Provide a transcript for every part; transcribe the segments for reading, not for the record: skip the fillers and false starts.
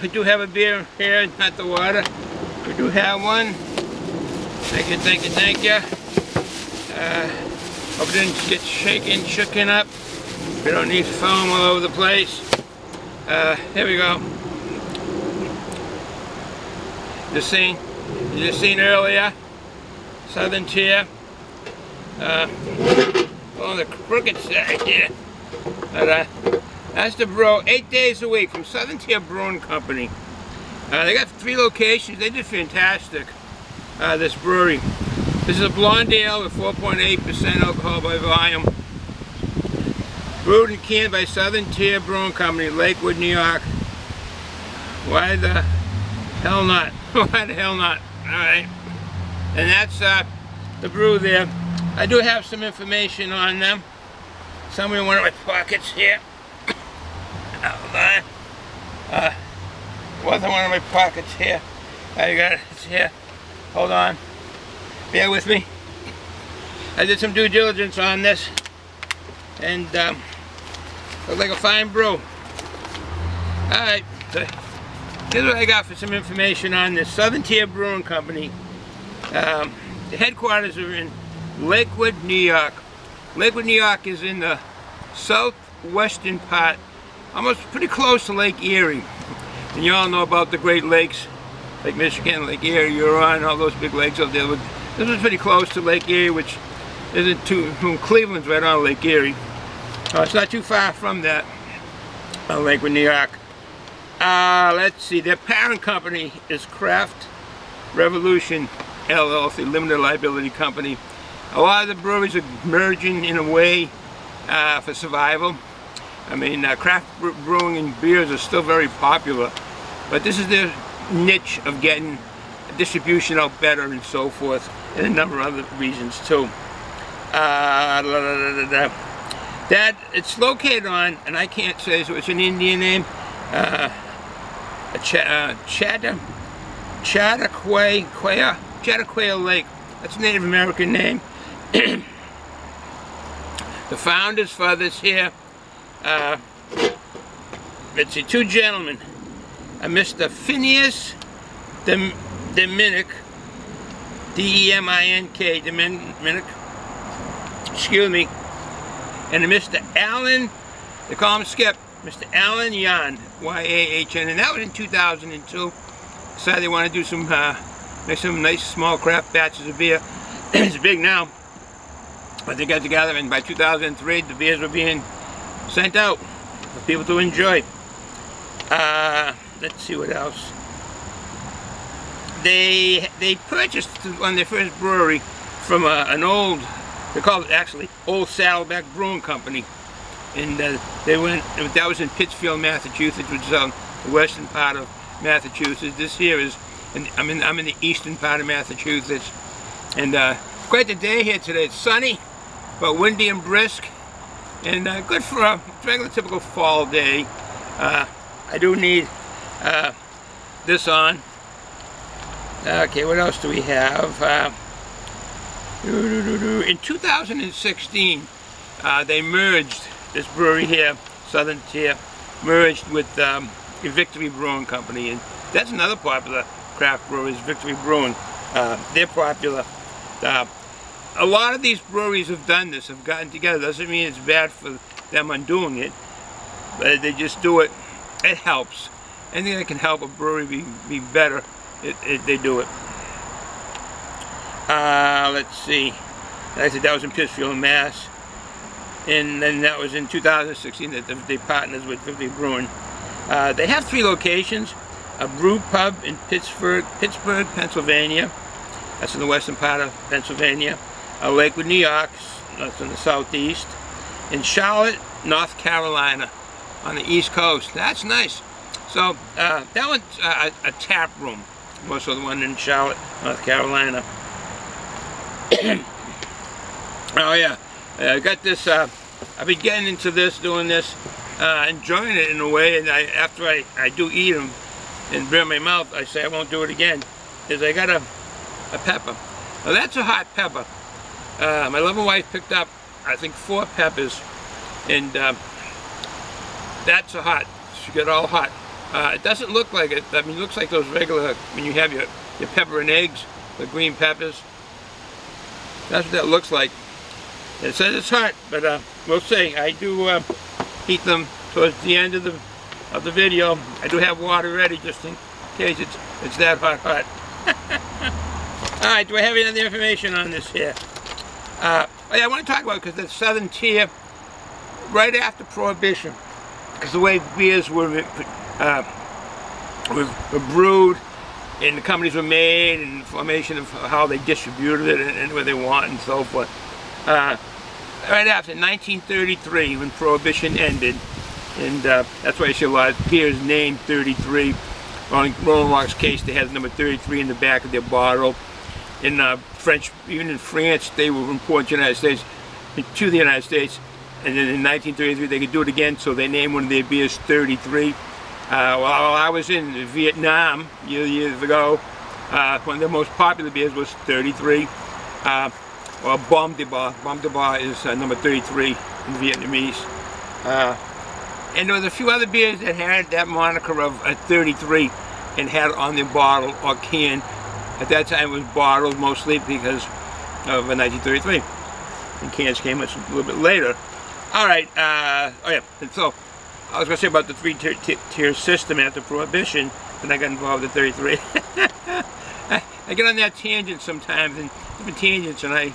we do have a beer here, not the water. We do have one. Thank you, thank you, thank you. Hope it didn't get shooken up. We don't need foam all over the place. Here we go. You just seen earlier, Southern Tier. On the crooked side here. But that's the brew, 8 days a week from Southern Tier Brewing Company. They got 3 locations. They did fantastic. This brewery. This is a blonde ale with 4.8% alcohol by volume. Brewed and canned by Southern Tier Brewing Company, Lakewood, New York. Why the hell not? Why the hell not? Alright. And that's the brew there. I do have some information on them. Somewhere in one of my pockets here. Hold on. Wasn't one of my pockets here. I got it. It's here. Hold on. Bear with me. I did some due diligence on this. And looks like a fine brew. Alright. So here's what I got for some information on this Southern Tier Brewing Company. The headquarters are in Lakewood, New York. Lakewood, New York is in the southwestern part, almost pretty close to Lake Erie. And you all know about the Great Lakes, Lake Michigan, Lake Erie, Huron, all those big lakes out there. This is pretty close to Lake Erie, which isn't too, Cleveland's right on Lake Erie. It's not too far from that, Lakewood, New York. Let's see, their parent company is Craft Revolution LLC, Limited Liability Company. A lot of the breweries are merging in a way for survival. I mean, craft brewing and beers are still very popular, but this is their niche of getting distribution out better and so forth, and a number of other reasons too. That it's located on, and I can't say, so it's an Indian name, Chattaquay Lake. That's a Native American name. The founders for this here, let's see, 2 gentlemen, Mr. Phineas Dominic, D-E-M-I-N-K, Dominic, excuse me, and Mr. Allen, they call him Skip, Mr. Allen Yan, Y-A-H-N, and that was in 2002. Decided they want to do some, make some nice small craft batches of beer. It's big now. But they got together, and by 2003 the beers were being sent out for people to enjoy. Let's see what else. They purchased on their first brewery from an old, they called it actually Old Saddleback Brewing Company, and they went. That was in Pittsfield, Massachusetts, which is the western part of Massachusetts. This here is, I'm in the eastern part of Massachusetts, and quite the day here today. It's sunny, but windy and brisk, and good for a regular typical fall day. I do need this on. Okay, what else do we have? In 2016, they merged this brewery here, Southern Tier, merged with a Victory Brewing Company, and that's another popular craft brewery, Victory Brewing. They're popular. A lot of these breweries have done this, have gotten together. Doesn't mean it's bad for them undoing it, but they just do it. It helps. Anything that can help a brewery be better, they do it. Let's see. Like I said, that was in Pittsfield, Mass. And then that was in 2016 that they partnered with 50 Brewing. They have 3 locations. A brew pub in Pittsburgh, Pennsylvania. That's in the western part of Pennsylvania. Lakewood, New York. That's in the southeast. In Charlotte, North Carolina, on the East Coast. That's nice. So that one's a tap room. Also the one in Charlotte, North Carolina. Oh yeah, I got this. I've been getting into this, doing this, enjoying it in a way. And after I do eat them and burn my mouth, I say I won't do it again. Is I got a pepper. Now that's a hot pepper. My loving wife picked up, I think, 4 peppers, and that's a hot. She got all hot. It doesn't look like it. I mean, it looks like those regular, when you have your pepper and eggs, the green peppers. That's what that looks like. It says it's hot, but we'll see. I do heat them towards the end of the video. I do have water ready just in case it's that hot. All right, do I have any other information on this here? Oh yeah, I want to talk about, because the Southern Tier, right after Prohibition, because the way beers were brewed, and the companies were made, and the formation of how they distributed it, and where they want, and so forth. Right after 1933, when Prohibition ended, and that's why you see a lot of beers named 33. On Rolling Rock's case, they had the number 33 in the back of their bottle. In French, even in France, they were imported to the United States, and then in 1933 they could do it again, so they named one of their beers 33. While I was in Vietnam years ago, one of the most popular beers was 33. Or Bom de Bar. Bom de Bar is number 33 in Vietnamese. And there was a few other beers that had that moniker of 33 and had it on their bottle or can. At that time it was bottled mostly because of 1933. And cans came a little bit later. Alright, oh yeah, and so I was going to say about the three-tier system after Prohibition, then I got involved with 33. I get on that tangent sometimes, and different tangents, and I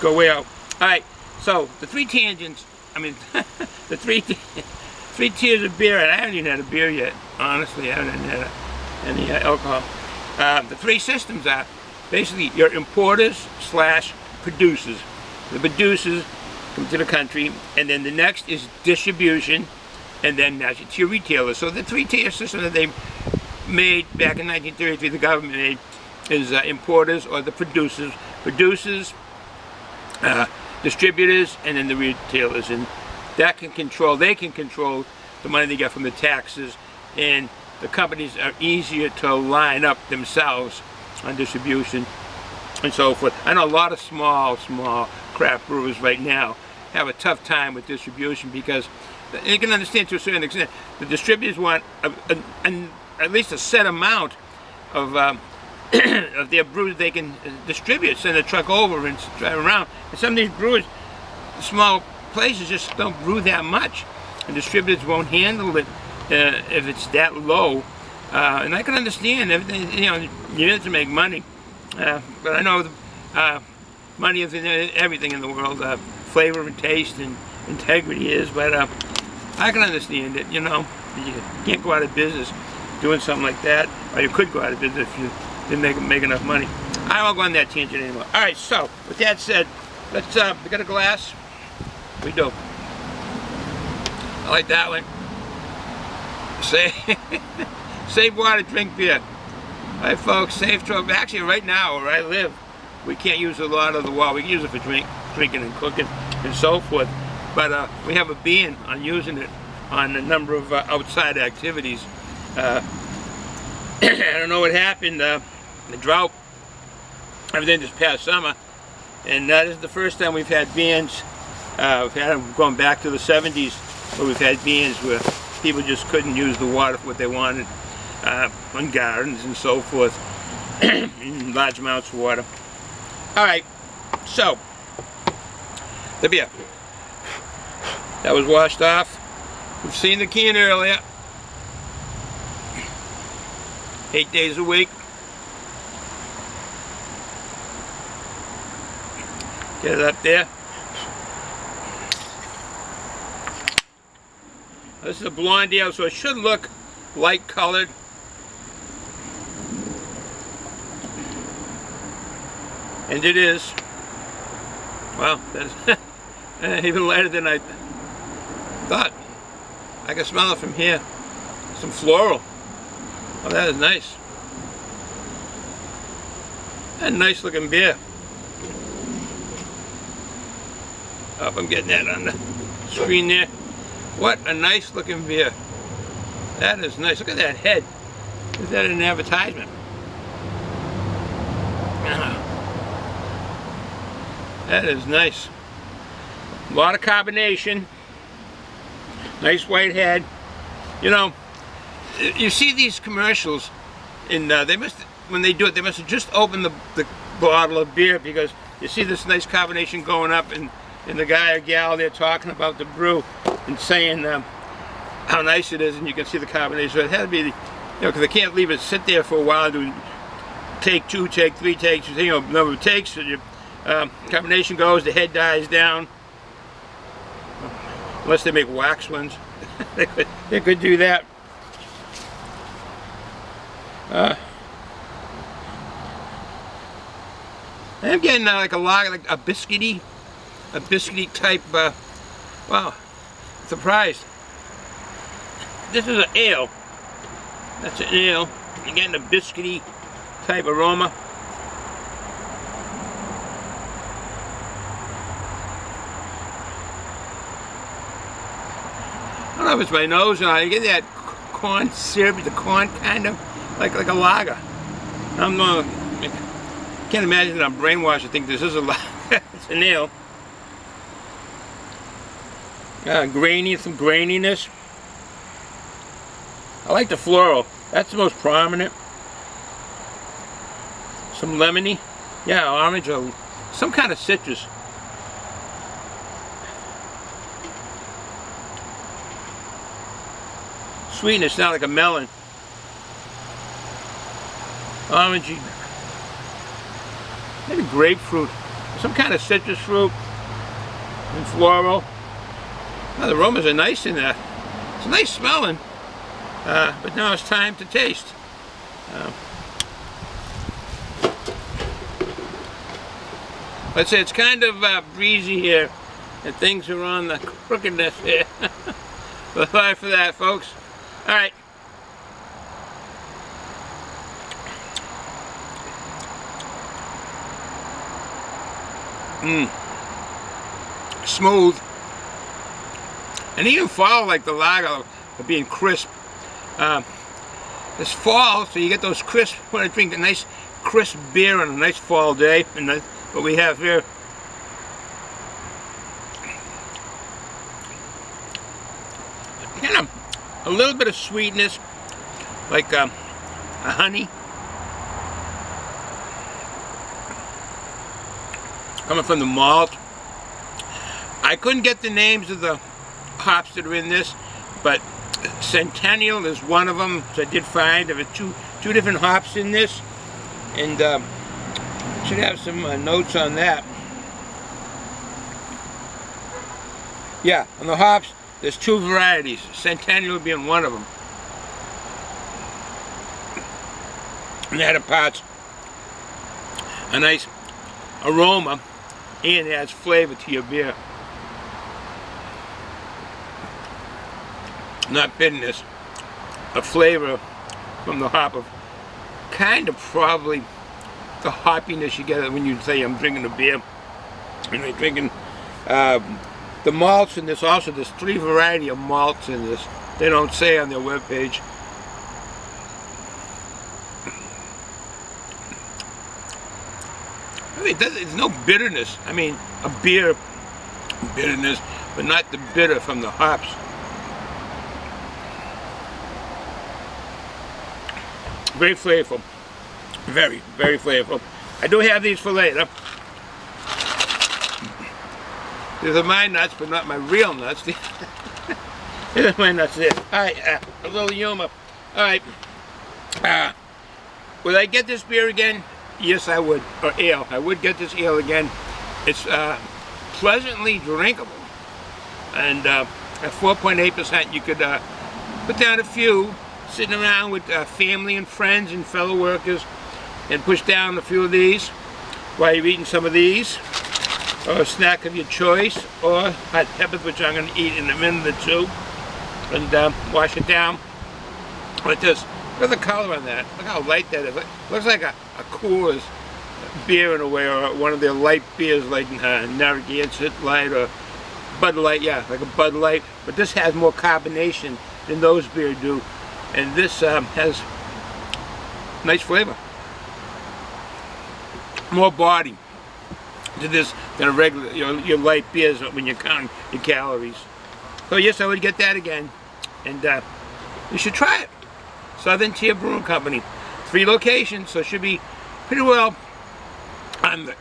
go way out. Alright, so the three tangents, I mean, the three tiers of beer, and I haven't even had a beer yet, honestly. I haven't had any alcohol. The three systems are basically your importers / producers. The producers come to the country, and then the next is distribution, and then that's to your retailers. So the three-tier system that they made back in 1933, the government made, is importers or the producers. Producers, distributors, and then the retailers, and that can control, they can control the money they get from the taxes, and the companies are easier to line up themselves on distribution and so forth. I know a lot of small craft brewers right now have a tough time with distribution, because you can understand to a certain extent the distributors want at least a set amount of of their brews they can distribute, send a truck over and drive around. And some of these brewers, small places, just don't brew that much, and distributors won't handle it if it's that low. And I can understand, you know, you need to make money, but I know money is in everything in the world. Flavor and taste and integrity is, but I can understand it. You know, you can't go out of business doing something like that, or you could go out of business if you didn't make enough money. I won't go on that tangent anymore. All right, so with that said, let's we got a glass. We do. I like that one. Save water, drink beer. All right, folks, safe trouble. Actually, right now where I live, we can't use a lot of the water. We can use it for drinking and cooking and so forth, but we have a ban on using it on a number of outside activities. I don't know what happened, the drought, everything this past summer, and this is the first time we've had bans. We've had them going back to the 70s, where we've had bans where people just couldn't use the water for what they wanted on gardens and so forth, in large amounts of water. Alright, so the beer that was washed off. We've seen the can earlier. 8 days a week. Get it up there. This is a blonde ale, so it should look light colored. And it is. Well, that's even lighter than I thought. I can smell it from here. Some floral. Oh, that is nice. A nice looking beer. I hope I'm getting that on the screen there. What a nice looking beer. That is nice. Look at that head. Is that an advertisement? That is nice. A lot of carbonation. Nice white head. You know, You see these commercials, and they must, when they do it, they must have just opened the bottle of beer, because you see this nice carbonation going up, and the guy or gal there talking about the brew and saying how nice it is, and you can see the carbonation. So it had to be, because they can't leave it sit there for a while, do take 2, take 3 takes, number of takes, so your carbonation goes, the head dies down, unless they make wax ones. they could do that. I'm getting like a lager, like a biscuity type. Wow, surprised. This is an ale. That's an ale. You're getting a biscuity type aroma. I don't know if it's my nose or not. You get that corn syrup, the corn kind of like a lager. I can't imagine that I'm brainwashed to think this is a lager. It's an ale. Grainy, some graininess. I like the floral. That's the most prominent. Some lemony. Yeah, orange or some kind of citrus. Sweetness, not like a melon. Orangey. Maybe grapefruit. Some kind of citrus fruit. And floral. Oh, the aromas are nice in there. It's nice smelling. But now it's time to taste. Let's say it's kind of breezy here, and things are on the crookedness here. But sorry for that, folks. All right. Smooth. And even fall like the lager of being crisp. It's fall, so you get those crisp, when I drink a nice crisp beer on a nice fall day, and that's what we have here. Kind of a little bit of sweetness, like a honey. Coming from the malt. I couldn't get the names of the hops that are in this, but Centennial is one of them, so I did find there were two different hops in this, and should have some notes on that. Yeah, on the hops, there's 2 varieties, Centennial being one of them. And that imparts a nice aroma and adds flavor to your beer. Not bitterness, a flavor from the hop of kind of probably the hoppiness you get when you say I'm drinking a beer. And you're drinking the malts in this also. There's 3 varieties of malts in this. They don't say on their webpage. I mean, there's no bitterness. I mean, a beer bitterness, but not the bitter from the hops. Very flavorful. Very, very flavorful. I do have these for later. These are my nuts, but not my real nuts. These are my nuts there. Alright, a little humor. Alright. Would I get this beer again? Yes, I would. Or ale. I would get this ale again. It's pleasantly drinkable. And at 4.8%, you could put down a few, sitting around with family and friends and fellow workers, and push down a few of these while you're eating some of these, or a snack of your choice, or hot peppers, which I'm going to eat in a minute or two, and wash it down like this. Look at the color on that. Look how light that is. It looks like a Coors beer in a way, or one of their light beers like Narragansett Light or Bud Light. Yeah, like a Bud Light. But this has more carbonation than those beers do. And this has nice flavor. More body to this than a regular, your light beers when you count your calories. So yes, I would get that again. And you should try it. Southern Tier Brewing Company. 3 locations, so it should be pretty well on the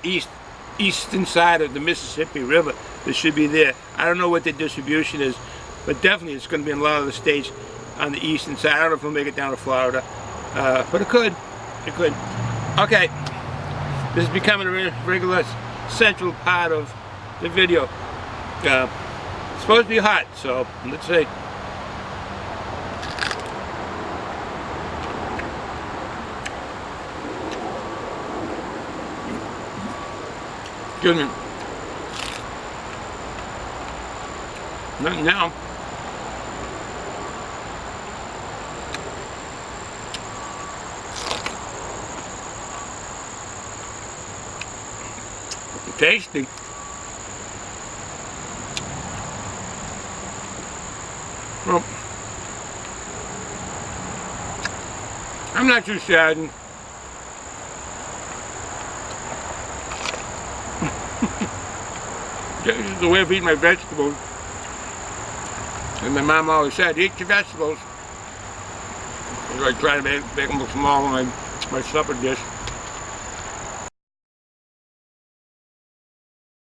eastern side of the Mississippi River. This should be there. I don't know what the distribution is, but definitely it's going to be in a lot of the states on the eastern side. I don't know if it'll make it down to Florida, but it could. It could. Okay, this is becoming a regular central part of the video. It's supposed to be hot, so let's see. Excuse me. Not now. Tasty. Well, I'm not too saddened. This is the way of eating my vegetables. And my mom always said, eat your vegetables. I try to make them look small in my supper dish.